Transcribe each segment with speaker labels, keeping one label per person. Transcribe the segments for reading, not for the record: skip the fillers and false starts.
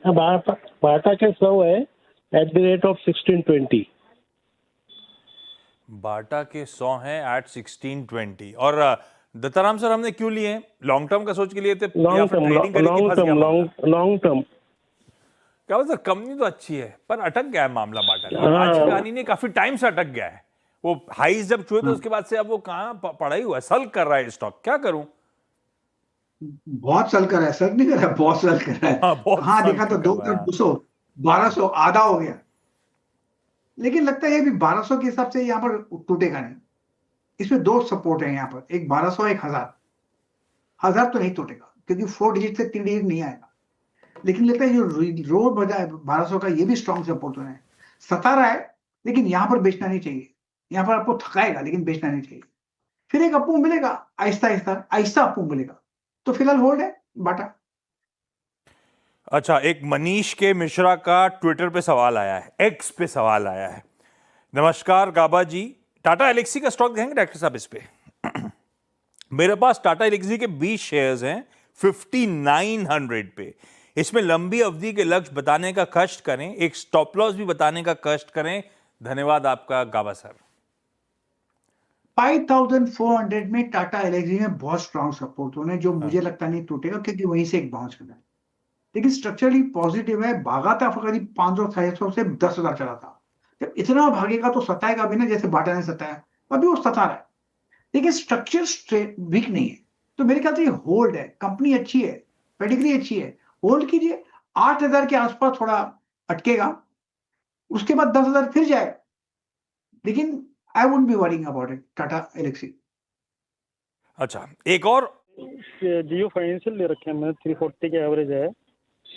Speaker 1: बाटा के 100 है @1620।
Speaker 2: बाटा के 100 हैं @1620। और दत्ताराम सर हमने क्यों लिए हैं? लॉन्ग टर्म का सोच के लिए थे या फिर ट्रेडिंग करके फंस गया मामला?
Speaker 1: Long term.
Speaker 2: क्या बोलते सर, कंपनी तो अच्छी है पर अटक गया है मामला बाटा का। आज की कहानी नहीं, काफी टाइम से अटक गया है। वो हाईज जब छुए तो उसके बाद से अब वो कहाँ पड़ा ही हुआ है, सल्क कर रहा है स्टॉक। क्या करूं?
Speaker 3: बहुत सल कर रहा है, सर नहीं कर रहा है, बहुत सल कर रहा है।
Speaker 2: हाँ, बहुत
Speaker 3: हाँ देखा
Speaker 2: सल्क
Speaker 3: तो
Speaker 2: कर रहा है।
Speaker 3: 2200 1200 आधा हो गया। लेकिन लगता है ये भी 1200 के हिसाब से यहाँ पर टूटेगा नहीं। इसमें दो सपोर्ट है यहाँ पर, एक 1200, एक 1000 तो नहीं टूटेगा क्योंकि 4 डिजिट से 3 डिजिट नहीं आएगा। लेकिन लगता है जो रोड बजा है 1200 का, ये भी स्ट्रॉन्ग सपोर्ट होना है। सता रहा है लेकिन यहाँ पर बेचना नहीं चाहिए। यहाँ पर आपको थकाएगा लेकिन बेचना नहीं चाहिए। फिर एक अप मिलेगा, आहिस्ता आहिस्ता आहिस्ता अप मिलेगा। तो फिलहाल होल्ड है बाटा।
Speaker 2: अच्छा, एक मनीष के मिश्रा का ट्विटर पे सवाल आया है, एक्स पे सवाल आया है। नमस्कार गाबा जी, टाटा एलेक्सी का स्टॉक देंगे डॉक्टर साहब इस पे? मेरे पास टाटा एलेक्सी के 20 शेयर्स हैं 5900 पे। इसमें लंबी अवधि के लक्ष्य बताने का कष्ट करें, एक स्टॉप लॉस भी बताने का कष्ट करें। धन्यवाद आपका गाबा सर।
Speaker 3: 5400 में टाटा एलेक्सी में बहुत स्ट्रॉन्ग सपोर्ट होने, जो मुझे लगता नहीं टूटेगा क्योंकि वहीं से एक बाउंस करना है। लेकिन स्ट्रक्चरली पॉजिटिव है। भागा था करीब 500-600 से 10,000 चला था। जब इतना भागेगा तो सताएगा भी ना, जैसे बाटा ने सताया। अभी वो सता रहा है लेकिन स्ट्रक्चर वीक नहीं है। तो मेरे ख्याल से ये होल्ड है। कंपनी अच्छी है, पेडिग्री अच्छी है, होल्ड कीजिए। 8,000 के आसपास थोड़ा अटकेगा, उसके बाद 10,000 फिर जाएगा। लेकिन I wouldn't be worrying about it Tata Elxsi.
Speaker 2: अच्छा, एक और
Speaker 1: जियो फाइनेंशियल ले रखे हैं मैंने, 340 के एवरेज है।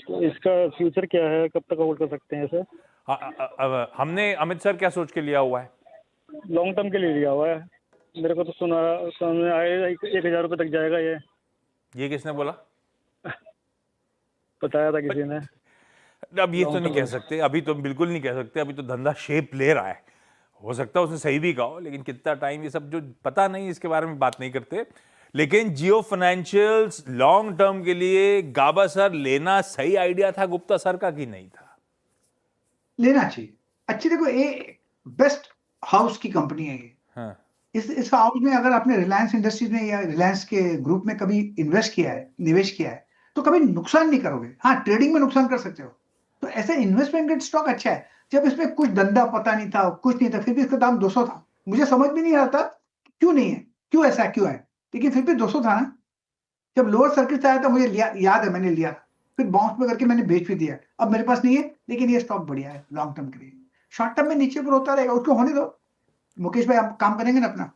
Speaker 1: तो इसका फ्यूचर क्या है, कब तक होल्ड कर सकते हैं इसे?
Speaker 2: हमने अमित सर क्या सोच के लिया हुआ है?
Speaker 1: लॉन्ग टर्म के लिए लिया हुआ है। मेरे को तो सुनने आया 1,000 रुपये तक जाएगा ये
Speaker 2: किसने बोला?
Speaker 1: बताया था किसी ने।
Speaker 2: अब ये तो नहीं कह सकते, अभी तो बिल्कुल नहीं कह सकते। अभी तो धंधा शेप ले रहा है। हो सकता है उसने सही भी कहा हो, लेकिन कितना टाइम, ये सब जो पता नहीं, इसके बारे में बात नहीं करते। लेकिन जियो फाइनेंशियल्स लॉन्ग टर्म के लिए गाबा सर लेना सही आइडिया था गुप्ता सर का कि नहीं था?
Speaker 3: लेना चाहिए। अच्छी देखो, ये बेस्ट हाउस की कंपनी है ये।
Speaker 2: हाँ।
Speaker 3: इस हाउस में अगर आपने रिलायंस इंडस्ट्रीज में या रिलायंस के ग्रुप में कभी इन्वेस्ट किया है, निवेश किया है, तो कभी नुकसान नहीं करोगे। हाँ, ट्रेडिंग में नुकसान कर सकते हो। तो ऐसे इन्वेस्टमेंट ग्रेड स्टॉक अच्छा है। जब इसमें कुछ धंधा पता नहीं था, कुछ नहीं था, फिर भी इसका दाम 200 था। मुझे समझ में नहीं आता क्यों नहीं है, क्यों ऐसा क्यों है, लेकिन फिर भी 200 था ना। जब लोअर सर्किट से आया था मुझे याद है, मैंने लिया, फिर बाउंस में करके मैंने बेच भी दिया। अब मेरे पास नहीं है, लेकिन ये स्टॉक बढ़िया है लॉन्ग टर्म के लिए। शॉर्ट टर्म में नीचे ऊपर होता रहेगा, उसको होने दो। मुकेश भाई आप काम करेंगे ना अपना?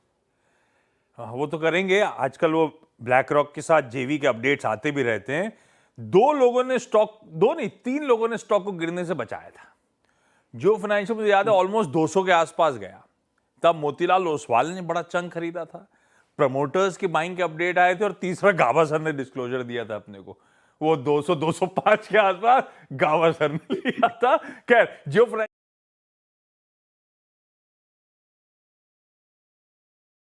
Speaker 2: हाँ, वो तो करेंगे। आजकल वो ब्लैक रॉक के साथ जेवी के अपडेट्स आते भी रहते हैं। 2 लोगों ने स्टॉक, 2 नहीं 3 लोगों ने स्टॉक को गिरने से बचाया था। जो फाइनेंशियल, मुझे याद है ऑलमोस्ट 200 के आसपास गया। तब मोतीलाल ओसवाल ने बड़ा चंक खरीदा था, प्रमोटर्स की बाइंग के अपडेट आए थे, और तीसरा गाबा सर ने डिस्क्लोजर दिया था अपने को। वो 200-205 के आसपास गाबा सर ने लिया था। खैर, जो